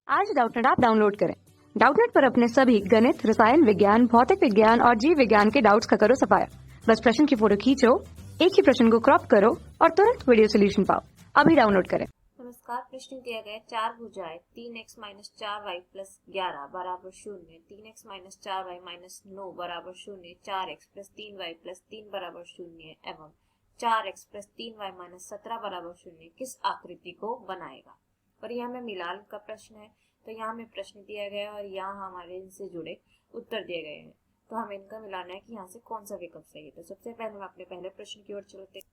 आज Doubtnut app download करें। Doubtnut पर अपने सभी गणित, रसायन विज्ञान, भौतिक विज्ञान और जीव विज्ञान के डाउट्स का करो सफाया। बस प्रश्न की फोटो खींचो, एक ही प्रश्न को क्रॉप करो और तुरंत वीडियो सोल्यूशन पाओ। अभी डाउनलोड करें। नमस्कार। प्रश्न दिया गया चार भुजाएं 3x माइनस 4y प्लस 11 बराबर 0, 3x माइनस 4y माइनस 9 बराबर 0, 4x प्लस 3y प्लस 3 बराबर 0 एवं 4x प्लस 3y माइनस 17 बराबर 0 किस आकृति को बनाएगा। और यह हमें मिलान का प्रश्न है, तो यहाँ हमें प्रश्न दिया गया है और यहाँ हमारे इनसे जुड़े उत्तर दिए गए हैं। तो हमें इनका मिलाना है कि यहाँ से कौन सा विकल्प सही है। तो सबसे पहले हम अपने पहले प्रश्न की ओर चलते हैं।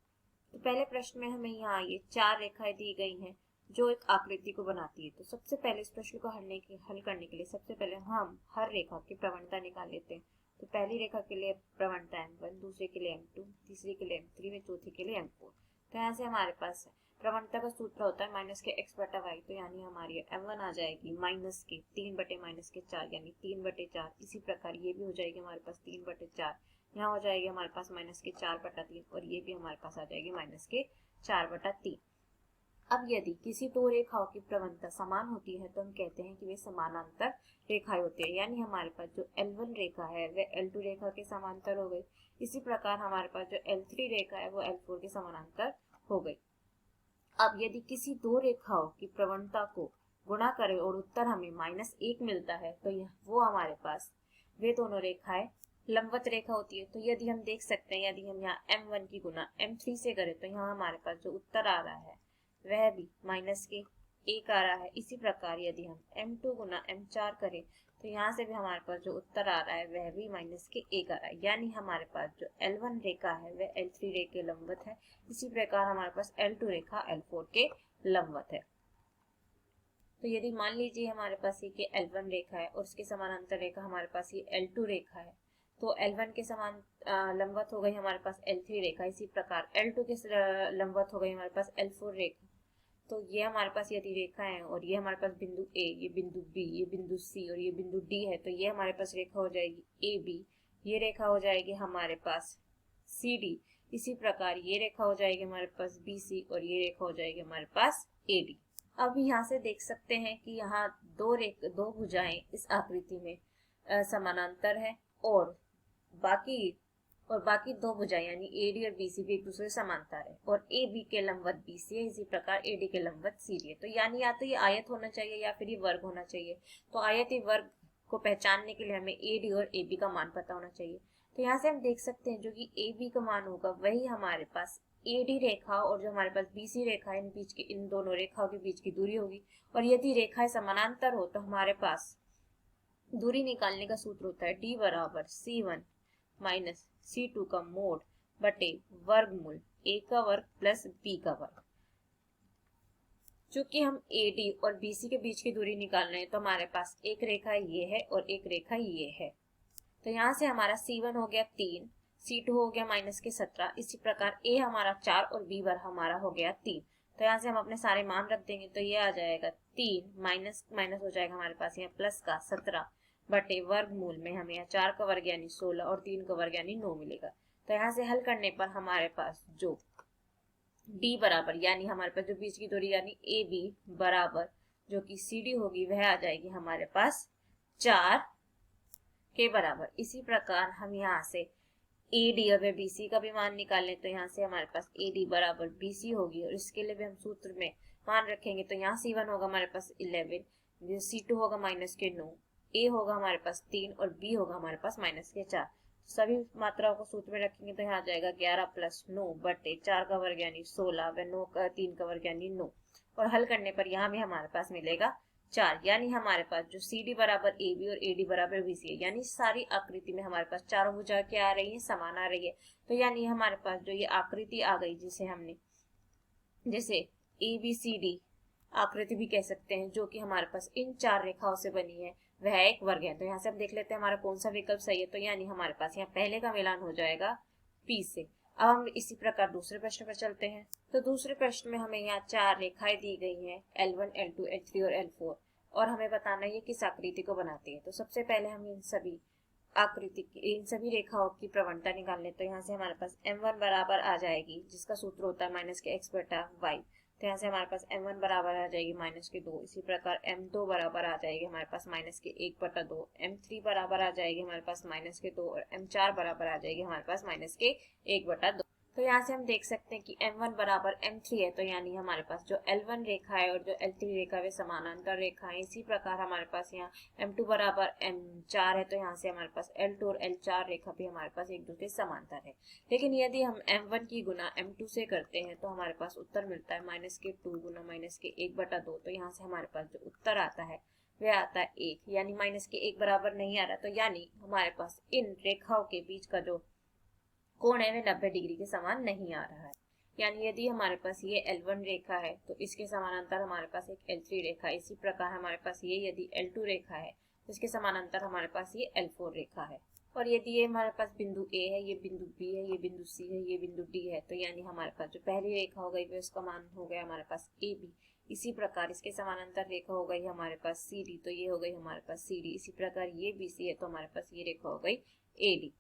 तो पहले प्रश्न में हमें यहाँ ये चार रेखाएं दी गई हैं जो एक आकृति को बनाती है। तो सबसे पहले इस प्रश्न को हल करने के लिए सबसे पहले हम हर रेखा की प्रवणता निकाल लेते हैं। तो पहली रेखा के लिए प्रवणता m1, दूसरे के लिए m2, तीसरे के लिए m3 व चौथे के लिए m4। तो यहाँ से हमारे पास प्रवणता का सूत्र होता है माइनस के x बटा वाई। तो यानी हमारी m1 आ जाएगी माइनस के 3 बटे माइनस के 4 यानी 3/4। इसी प्रकार ये भी हो जाएगी हमारे पास 3/4। यहाँ हो जाएगी हमारे पास माइनस के 4/3 और ये भी हमारे पास आ जाएगी माइनस के 4/3। अब यदि किसी दो रेखाओं की प्रवणता समान होती है तो हम कहते हैं कि वे समानांतर रेखाएं होती है। यानी हमारे पास जो L1 रेखा है वह L2 रेखा के समांतर हो गई। इसी प्रकार हमारे पास जो L3 रेखा है वो L4 के समानांतर हो गई। अब यदि किसी दो रेखाओं की प्रवणता को गुणा करें और उत्तर हमें -1 मिलता है तो वो हमारे पास वे दोनों रेखाएं लंबवत रेखा होती है। तो यदि हम देख सकते हैं, यदि हम यहाँ m1 की गुना m3 से करें तो यहाँ हमारे पास जो उत्तर आ रहा है वह भी -1 आ रहा है। इसी प्रकार यदि हम m2 गुना m4 करें तो यहाँ से भी हमारे पास जो उत्तर आ रहा है वह भी -1 आ रहा है। यानी हमारे पास जो L1 रेखा है वह L3 रेखा के लंबवत है। इसी प्रकार हमारे पास L2 रेखा L4 के लंबवत है। तो यदि मान लीजिए हमारे पास ये L1 रेखा है और उसके समानांतर रेखा हमारे पास ये L2 रेखा है, तो L1 के समान लंबवत हो गई हमारे पास L3 रेखा। इसी प्रकार L2 के लंबवत हो गई हमारे पास L4 रेखा। तो ये हमारे पास यदि रेखा है और ये हमारे पास बिंदु A, ये बिंदु B, ये बिंदु C और ये बिंदु D है, तो ये हमारे पास रेखा हो जाएगी AB। ये रेखा हो जाएगी हमारे पास CD। इसी प्रकार ये रेखा हो जाएगी हमारे पास BC और ये रेखा हो जाएगी हमारे पास AD। अब यहाँ से देख सकते हैं कि यहाँ दो भुजाएं इस आकृति में समानांतर है और बाकी दो भुजाएं यानी AD और BC भी एक दूसरे से समांतर है और AB के लंबवत BC है। इसी प्रकार AD के लंबवत CD है। तो यानी या तो ये आयत होना चाहिए या फिर ये वर्ग होना चाहिए। तो आयत या वर्ग को पहचानने के लिए हमें AD और AB का मान पता होना चाहिए। तो यहाँ से हम देख सकते हैं जो कि AB का मान होगा वही हमारे पास AD रेखा और जो हमारे पास BC रेखा है इन दोनों रेखाओं के बीच की दूरी होगी। और यदि रेखाएं समानांतर हो तो हमारे पास दूरी निकालने का सूत्र होता है D बराबर C1 माइनस C2 का मोड बटे वर्गमूल A का वर्ग प्लस B का वर्ग। चूंकि हम AD और BC के बीच की दूरी निकाल रहे हैं तो हमारे पास एक रेखा ये है और एक रेखा ये है। तो यहाँ से हमारा C1 हो गया 3, C2 हो गया माइनस के 17। इसी प्रकार A हमारा 4 और B हमारा हो गया 3। तो यहाँ से हम अपने सारे मान रख देंगे तो ये आ जाएगा 3 माइनस हो जाएगा हमारे पास यहाँ प्लस का 17 बटे वर्गमूल में हमें यहाँ 4 का वर्ग यानी 16 और 3 का वर्ग यानी 9 मिलेगा। तो यहाँ से हल करने पर हमारे पास जो D बराबर यानी हमारे पास जो बीच की दूरी यानी AB बराबर जो कि CD होगी वह आ जाएगी हमारे पास 4 के बराबर। इसी प्रकार हम यहाँ से AD और BC का भी मान निकालें तो यहाँ से हमारे पास AD बराबर BC होगी और इसके लिए भी हम सूत्र में मान रखेंगे। तो यहाँ C1 होगा हमारे पास 11, C2 होगा माइनस के 9, A होगा हमारे पास 3 और B होगा हमारे पास माइनस के 4। सभी मात्राओं को सूत्र में रखेंगे तो यहाँ आ जाएगा 11 प्लस 9 बटे 4 का वर्ग यानी 16 व 9 का 3 का वर्ग यानी 9। और हल करने पर यहाँ भी हमारे पास मिलेगा 4। यानी हमारे पास जो CD बराबर AB और AD बराबर BC है, यानी सारी आकृति में हमारे पास चारों भुजाएं क्या आ रही है, समान आ रही है। तो यानी हमारे पास जो ये आकृति आ गई जिसे हमने जैसे ABCD आकृति भी कह सकते हैं, जो कि हमारे पास इन चार रेखाओं से बनी है, वह एक वर्ग है। तो यहाँ से हम देख लेते हैं हमारा कौन सा विकल्प सही है। तो यानी हमारे पास यहाँ पहले का मिलान हो जाएगा P से। अब हम इसी प्रकार दूसरे प्रश्न पर चलते हैं। तो दूसरे प्रश्न में हमें यहाँ चार रेखाएं दी गई हैं L1, L2, L3 और L4 और हमें बताना है ये किस आकृति को बनाती है। तो सबसे पहले हम इन सभी रेखाओं की प्रवणता निकाल लें। तो यहाँ से हमारे पास M1 बराबर आ जाएगी जिसका सूत्र होता है माइनस के x बटा वाई। तो यहाँ से हमारे पास m1 बराबर आ जाएगी -2, इसी प्रकार m2 बराबर आ जाएगी हमारे पास -1/2, m3 बराबर आ जाएगी हमारे पास -2 और m4 बराबर आ जाएगी हमारे पास -1/2। तो यहाँ से हम देख सकते हैं कि m1 बराबर m3 है, तो यानी हमारे पास जो L1 रेखा है और जो L3 रेखा है वे समानांतर रेखा है। इसी प्रकार हमारे पास यहाँ m2 बराबर m4 है, तो यहाँ से हमारे पास L2 और L4 रेखा भी हमारे पास एक दूसरे समांतर है। लेकिन यदि हम m1 की गुना m2 से करते हैं तो हमारे पास उत्तर मिलता है -2 गुना -1/2। तो यहाँ से हमारे पास जो उत्तर आता है वह आता है 1, यानी -1 बराबर नहीं आ रहा, तो यानी हमारे पास इन रेखाओं के बीच का जो कोण है वह 90 डिग्री के समान नहीं आ रहा है। यानी यदि हमारे पास ये L1 रेखा है तो इसके समानांतर हमारे पास एक L3 रेखा है। इसी प्रकार हमारे पास ये यदि L2 रेखा है तो इसके समानांतर हमारे पास ये L4 रेखा है। और यदि ये हमारे पास बिंदु A है, ये बिंदु B है, ये बिंदु C है, ये बिंदु D है, तो यानी हमारे पास जो पहली रेखा हो गई उसका मान हो गया हमारे पास AB। इसी प्रकार इसके समानांतर रेखा हो गई हमारे पास CD, तो ये हो गई हमारे पास CD। इसी प्रकार ये BC है तो हमारे पास ये रेखा हो गई AD।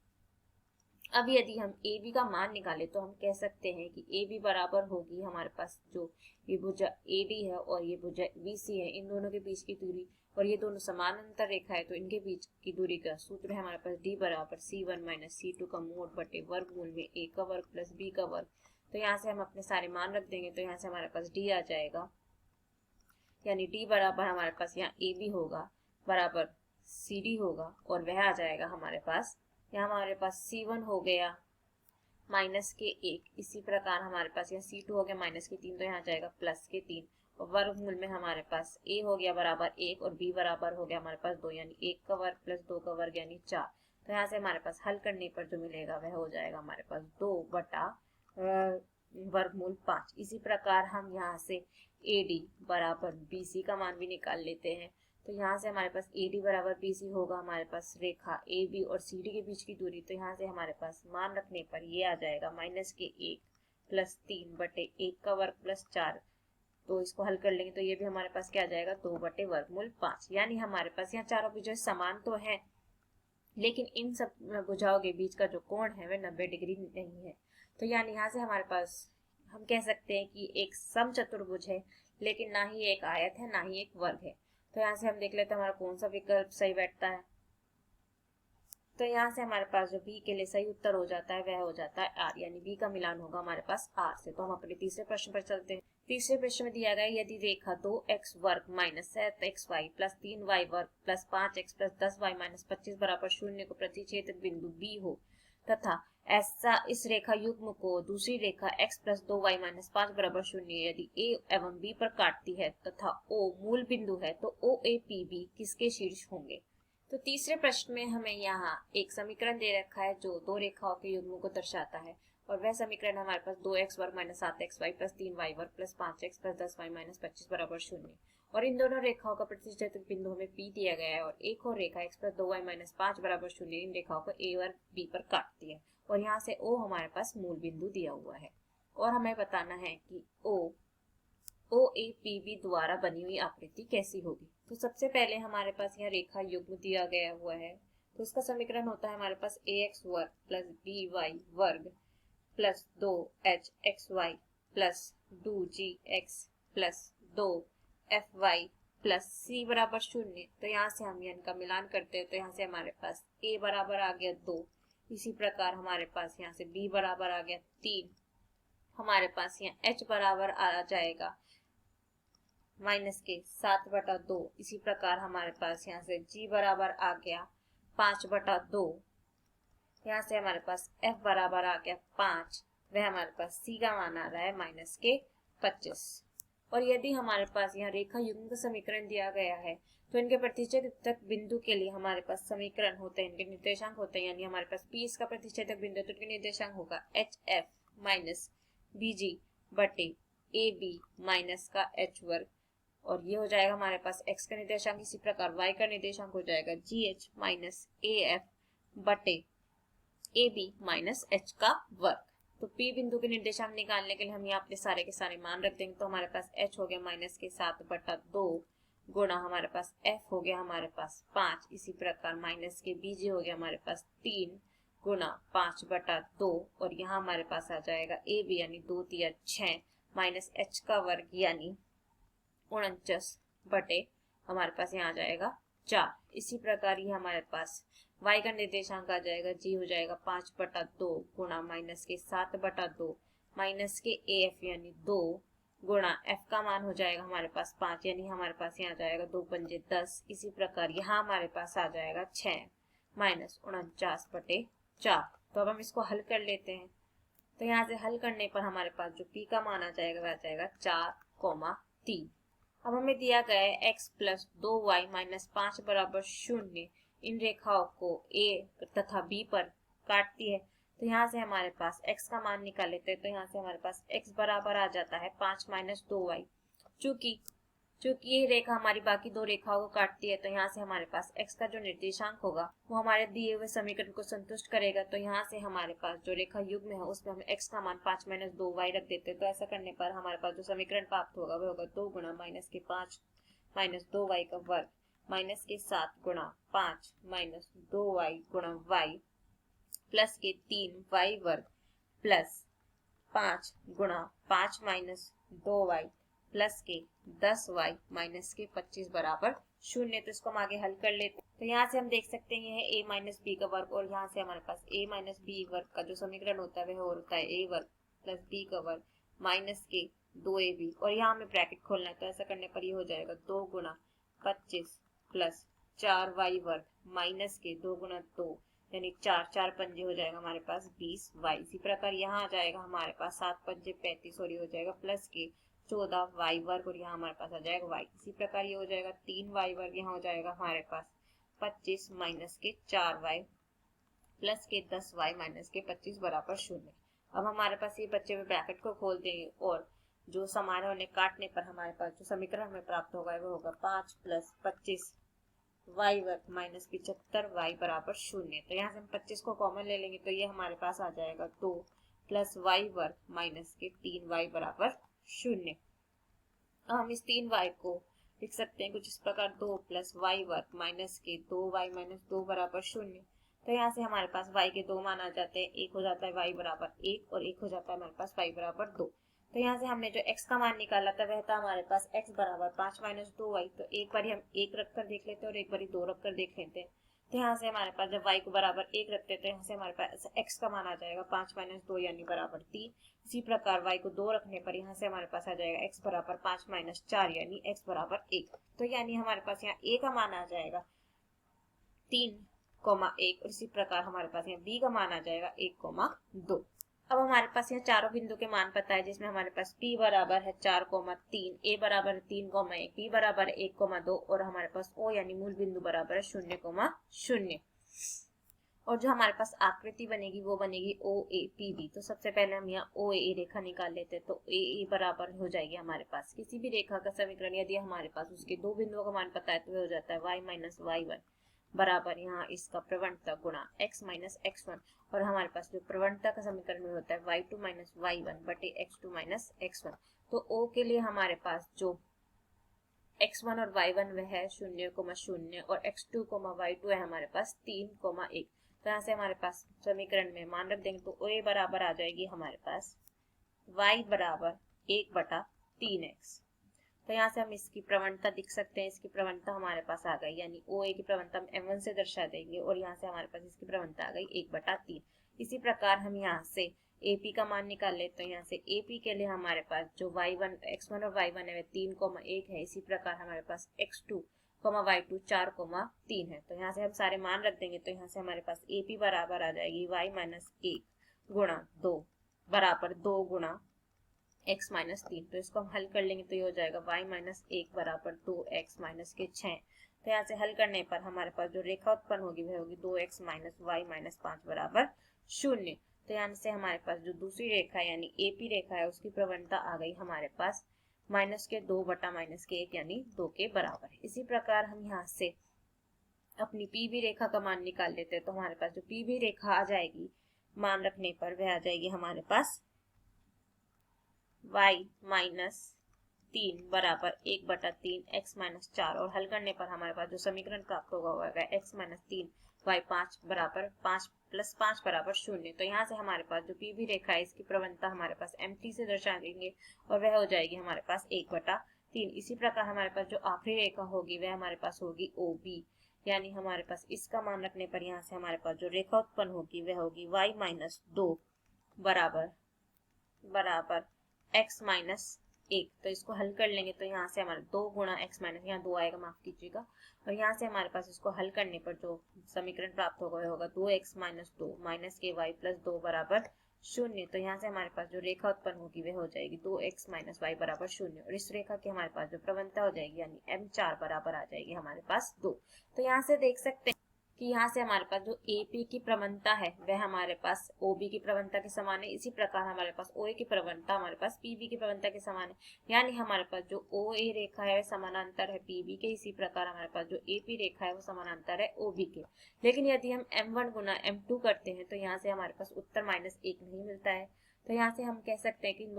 अब यदि हम AB का मान निकालें तो हम कह सकते हैं कि AB बराबर होगी हमारे पास जो ये भुजा AD है और ये भुजा BC है, इन दोनों के बीच की दूरी, और ये दोनों समानांतर रेखा है तो इनके बीच की दूरी का सूत्र है हमारे पास D बराबर C1 - C2 का मोड बटे वर्गमूल में A का वर्ग प्लस B का वर्ग। तो यहाँ से हम अपने सारे मान रख देंगे, तो यहाँ से हमारे पास D आ जाएगा, यानी D बराबर हमारे पास यहाँ AB होगा बराबर CD होगा, और वह आ जाएगा हमारे पास, यहाँ हमारे पास C1 हो गया -1, इसी प्रकार हमारे पास यहाँ C2 हो गया -3, तो यहाँ जाएगा +3, और वर्गमूल में हमारे पास A हो गया बराबर 1 और B बराबर हो गया हमारे पास 2, यानी 1 का वर्ग प्लस 2 का वर्ग यानी 4। तो यहाँ से हमारे पास हल करने पर जो मिलेगा वह हो जाएगा हमारे पास 2 बटा वर्गमूल 5। इसी प्रकार हम यहाँ से AD बराबर BC का मान भी निकाल लेते हैं। तो यहाँ से हमारे पास AD बराबर BC होगा हमारे पास रेखा AB और CD के बीच की दूरी। तो यहाँ से हमारे पास मान रखने पर ये आ जाएगा -1 प्लस 3 बटे 1 का वर्ग प्लस 4। तो इसको हल कर लेंगे तो ये भी हमारे पास क्या आ जाएगा 2 बटे वर्गमूल 5। यानी हमारे पास यहाँ चारों भुजाएं समान तो है, लेकिन इन सब भुजाओं के बीच का जो कोण है वह 90 डिग्री नहीं है। तो यानी यहाँ से हमारे पास हम कह सकते हैं कि एक समचतुर्भुज है, लेकिन ना ही एक आयत है ना ही एक वर्ग है। तो यहाँ से हम देख लेते हैं हमारा कौन सा विकल्प सही बैठता है। तो यहाँ से हमारे पास जो बी के लिए सही उत्तर हो जाता है वह हो जाता है आर, यानी बी का मिलान होगा हमारे पास आर से। तो हम अपने तीसरे प्रश्न पर चलते हैं। तीसरे प्रश्न में दिया गया यदि रेखा 2x वर्ग माइनस 7xy प्लस 3y वर्ग plus 5x plus 10y minus 25 बराबर 0 को प्रतिच्छेदक बिंदु बी हो तथा ऐसा इस रेखा युग्म को दूसरी रेखा x प्लस 2y माइनस 5 बराबर 0 यदि a एवं b पर काटती है तथा o मूल बिंदु है तो OAPB किसके शीर्ष होंगे। तो तीसरे प्रश्न में हमें यहाँ एक समीकरण दे रखा है जो दो रेखाओं के युग्म को दर्शाता है, और वह समीकरण हमारे पास 2x वर्ग माइनस 7xy प्लस 3y वर्ग plus 5x plus 10y minus 25 बराबर 0, और इन दोनों रेखाओं का प्रतिच्छेदक बिंदु हमें P दिया गया है, और एक और रेखा x प्लस 2y माइनस 5 बराबर 0 इन रेखाओं को A और B पर काटती है, और यहाँ से O हमारे पास मूल बिंदु दिया हुआ है। और हमें बताना है कि OAPB द्वारा बनी हुई आकृति कैसी होगी। तो सबसे पहले हमारे पास यहाँ रेखा युग्म दिया गया हुआ है, तो इसका समीकरण होता है हमारे पास ax वर्ग प्लस by वर्ग plus 2hxy plus 2gx plus 2fy plus c बराबर 0। तो यहाँ से हम इनका मिलान करते हैं, तो यहाँ से हमारे पास a बराबर आ गया 2, इसी प्रकार हमारे पास यहाँ से b बराबर आ गया 3, हमारे पास यहाँ h बराबर आ जाएगा -7/2, इसी प्रकार हमारे पास यहाँ से g बराबर आ गया 5/2, यहाँ से हमारे पास f बराबर आ गया 5, वह हमारे पास c का मान आ रहा है -25। और यदि हमारे पास यहाँ रेखा युग्म का समीकरण दिया गया है तो इनके प्रतिच्छेदक बिंदु के लिए हमारे पास समीकरण होते हैं, इनके निर्देशांक होते हैं, यानी हमारे पास P इसका प्रतिच्छेदक बिंदु है तो इनके निर्देशांक होगा HF माइनस BG बटे AB माइनस का H वर्ग, और ये हो जाएगा हमारे पास x का निर्देशांक, इसी प्रकार y का निर्देशांक हो जाएगा GH माइनस AF बटे AB माइनस H का वर्ग। तो P बिंदु के निर्देशांक निकालने के लिए हम यहाँ अपने सारे के सारे मान रख देंगे, तो हमारे पास H हो गया -7/2 गुणा हमारे पास F हो गया हमारे पास 5, इसी प्रकार माइनस के BG हो गया हमारे पास 3 गुणा 5/2, और यहाँ हमारे पास आ जाएगा AB यानी 2 × 6 माइनस h का वर्ग यानी 49 बटे हमारे पास यहाँ आ जाएगा 4। इसी प्रकार ये हमारे पास y का निर्देशांक आ जाएगा, g हो जाएगा 5/2 गुणा माइनस के 7/2 माइनस के af यानी 2 गुणा f का मान हो जाएगा हमारे पास 5 यानी हमारे पास यहाँ आ जाएगा 2 पंजे 10। इसी प्रकार यहाँ हमारे पास आ जाएगा 6 माइनस 49/4। तो अब हम इसको हल कर लेते हैं। तो यहाँ से हल करने पर हमारे पास जो p का मान आ जाएगा वह आ जाएगा 4,3। अब हमें दिया गया है x प्लस 2y माइनस 5 बराबर 0 इन रेखाओं को a तथा b पर काटती है। तो यहाँ से हमारे पास x का मान निकाल लेते हैं। तो यहाँ से हमारे पास x बराबर आ जाता है 5 माइनस 2y। चूंकि ये रेखा हमारी बाकी दो रेखाओं को काटती है, तो यहाँ से हमारे पास x का जो निर्देशांक होगा वो हमारे दिए हुए समीकरण को संतुष्ट करेगा। तो यहाँ से हमारे पास जो रेखा युग्म है उसमें हम x का मान 5 माइनस 2y रख देते हैं। तो ऐसा करने पर हमारे पास जो समीकरण प्राप्त होगा वह होगा 2 गुणा माइनस के 5 माइनस 2y का वर्ग माइनस के 7 गुणा 5 माइनस 2y गुणा y प्लस के 3y वर्ग प्लस 5 गुणा 5 माइनस 2y प्लस के 10y माइनस के 25 बराबर 0। तो इसको हम आगे हल कर लेते हैं। तो यहाँ से हम देख सकते हैं यह a माइनस बी का वर्ग और यहाँ से हमारे पास a माइनस बी वर्ग का जो समीकरण होता है वह होता है a वर्ग प्लस b का वर्ग माइनस के 2ab और यहाँ हमें ब्रैकेट खोलना है। तो ऐसा करने पर ये हो जाएगा 2 गुणा 25 प्लस 4y वर्ग माइनस के 2 गुणा 2 यानी 4 पंजे हो जाएगा हमारे पास 20y। इसी प्रकार यहाँ आ जाएगा हमारे पास 7 पंजे 35 और ये हो जाएगा प्लस के 14y वर्ग और यहाँ हमारे पास आ जाएगा y। इसी प्रकार ये हो जाएगा 3y वर्ग, यहाँ हो जाएगा हमारे पास 25 माइनस के 4y प्लस के 10y माइनस के 25 बराबर 0। अब हमारे पास ये बच्चे हुए ब्रैकेट को खोल देंगे और जो समान है उन्हें काटने पर हमारे पास जो समीकरण हमें प्राप्त होगा वो होगा 5 प्लस 25 y वर्ग माइनस 75y बराबर 0। तो यहाँ से हम 25 को कॉमन ले लेंगे तो ये हमारे पास आ जाएगा 2 प्लस y वर्ग माइनस के 3y बराबर 0। हम इस 3y को लिख सकते हैं कुछ इस प्रकार 2 प्लस y वर्ग माइनस के 2y माइनस 2 बराबर 0। तो यहाँ से हमारे पास y के दो मान आ जाते हैं, एक हो जाता है y बराबर 1 और एक हो जाता है हमारे पास y बराबर 2। तो यहाँ से हमने जो x का मान निकाला था वह था हमारे पास x बराबर 5 माइनस 2y। तो एक बार हम 1 रख कर देख लेते हैं और एक बार 2 रख कर देख लेते हैं। तो यहाँ से हमारे पास जब y को बराबर 1 रखते हैं तो यहाँ से हमारे पास x का मान आ जाएगा 5 माइनस 2 यानी बराबर 3। इसी प्रकार y को 2 रखने पर यहाँ से हमारे पास आ जाएगा x बराबर 5 माइनस 4 यानी x बराबर 1। तो यानी हमारे पास यहाँ a का मान आ जाएगा 3,1 और इसी प्रकार हमारे पास यहाँ b का मान आ जाएगा 1,2। अब हमारे पास यहाँ चारों बिंदु के मान पता है, जिसमें हमारे पास p बराबर है 4,3, a बराबर 3,1, b बराबर 1,2 और हमारे पास o यानी मूल बिंदु बराबर है 0,0। और जो हमारे पास आकृति बनेगी वो बनेगी OAPB। तो सबसे पहले हम यहाँ OAA रेखा निकाल लेते हैं। तो AA बराबर हो जाएगी हमारे पास किसी भी रेखा का समीकरण यदि हमारे पास उसके दो बिंदुओं का मान पता है तो वह हो जाता है y माइनस y1 बराबर यहाँ इसका प्रवणता गुणा x माइनस x1 और हमारे पास जो प्रवणता का समीकरण में होता है y2 माइनस y1 बटे x2 माइनस x1। तो O के लिए हमारे पास जो x1 और y1 वह है 0,0 और x2, y2 है हमारे पास 3,1। तो यहाँ से हमारे पास समीकरण में मान रख देंगे तो a बराबर आ जाएगी हमारे पास y बराबर 1/3x। तो यहाँ से हम इसकी प्रवणता लिख सकते हैं। इसकी प्रवणता हमारे पास आ गई यानी OA की प्रवणता हम M1 से दर्शा देंगे और यहाँ से हमारे पास इसकी प्रवणता आ गई 1/3। इसी प्रकार हम यहाँ से AP का मान निकाल लेते हैं। यहाँ से AP के लिए हमारे पास जो x1 और y1 है वह 3,1 है। इसी प्रकार हमारे पास x2, y2 4,3 है। तो यहाँ से हम सारे मान रख देंगे। तो यहाँ से हमारे पास AP बराबर आ जाएगी y माइनस 1 गुणा 2 बराबर 2 गुणा x माइनस 3। तो इसको हम हल कर लेंगे तो ये हो जाएगा y माइनस 1 बराबर 2x माइनस के 6। तो यहाँ से हल करने पर हमारे पास जो रेखा उत्पन्न होगी वह होगी 2x माइनस y माइनस 5 बराबर 0। तो यहाँ से हमारे पास जो दूसरी रेखा यानी AP रेखा है उसकी प्रवणता आ गई हमारे पास माइनस के 2 बटा माइनस के 1 यानी 2 के बराबर। इसी प्रकार हम यहाँ से अपनी PB रेखा का मान निकाल लेते हैं। तो हमारे पास जो PB रेखा आ जाएगी मान रखने पर वह आ जाएगी हमारे पास y माइनस 3 बराबर 1/3 x माइनस 4 और हल करने पर हमारे पास जो समीकरण प्राप्त होगा वो होगा x माइनस 3 y 5 बराबर 5 प्लस 5 बराबर 0। तो यहाँ से हमारे पास जो पीवी रेखा है इसकी प्रवणता हमारे पास mt से दर्शा देंगे और वह हो जाएगी हमारे पास 1/3। इसी प्रकार हमारे पास जो आखिरी रेखा होगी वह हमारे पास होगी OB, यानी हमारे पास इसका मान रखने पर यहाँ से हमारे पास जो रेखा उत्पन्न होगी वह होगी y माइनस 2 बराबर x माइनस 1। तो इसको हल कर लेंगे तो यहाँ से हमारा 2 गुणा x माइनस, यहाँ 2 आएगा, माफ कीजिएगा, और यहाँ से हमारे पास इसको हल करने पर जो समीकरण प्राप्त होगा वह होगा 2x माइनस 2 माइनस के y प्लस 2 बराबर 0। तो यहाँ से हमारे पास जो रेखा उत्पन्न होगी वह हो जाएगी 2x माइनस y बराबर 0 और इस रेखा की हमारे पास जो प्रवणता हो जाएगी यानी m4 बराबर आ जाएगी हमारे पास 2। तो यहाँ से देख सकते हैं कि यहाँ से हमारे पास जो AP की प्रवणता है वह हमारे पास OB की प्रवणता के समान है। इसी प्रकार हमारे पास OA की प्रवणता हमारे पास PB की प्रवणता के समान है, यानी हमारे पास जो OA रेखा है वह समानांतर है PB के। इसी प्रकार हमारे पास जो AP रेखा है वो समानांतर है OB के। लेकिन यदि हम M1 गुना M2 करते हैं तो यहाँ से हमारे पास उत्तर -1 नहीं मिलता है। तो यहाँ से हम कह सकते हैं कि इन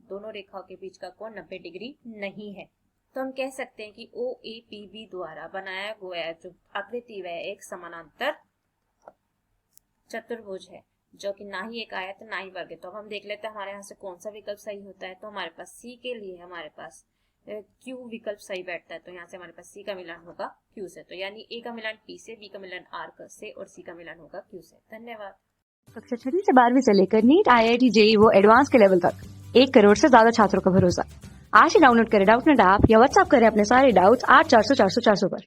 दोनों रेखाओं के बीच का कोण 90 डिग्री नहीं है। तो हम कह सकते हैं कि OAPB द्वारा बनाया गया जो आकृति वह एक समानांतर चतुर्भुज है, जो कि ना ही एक आयत ना ही वर्ग है। तो अब हम देख लेते हैं हमारे यहाँ से कौन सा विकल्प सही होता है। तो हमारे पास C के लिए हमारे पास Q विकल्प सही बैठता है। तो यहाँ से हमारे पास C का मिलान होगा Q से, तो यानी A का मिलान P से, B का मिलान R से और C का मिलान होगा Q से। धन्यवाद। कक्षा 6 से 12वीं से लेकर नीट, IIT, JEE वो एडवांस के लेवल तक 1 करोड़ से ज्यादा छात्रों का भरोसा। आज ही डाउनलोड करें डाउटनेट ऐप या व्हाट्सएप करें अपने सारे डाउट्स 8400 400 400 पर।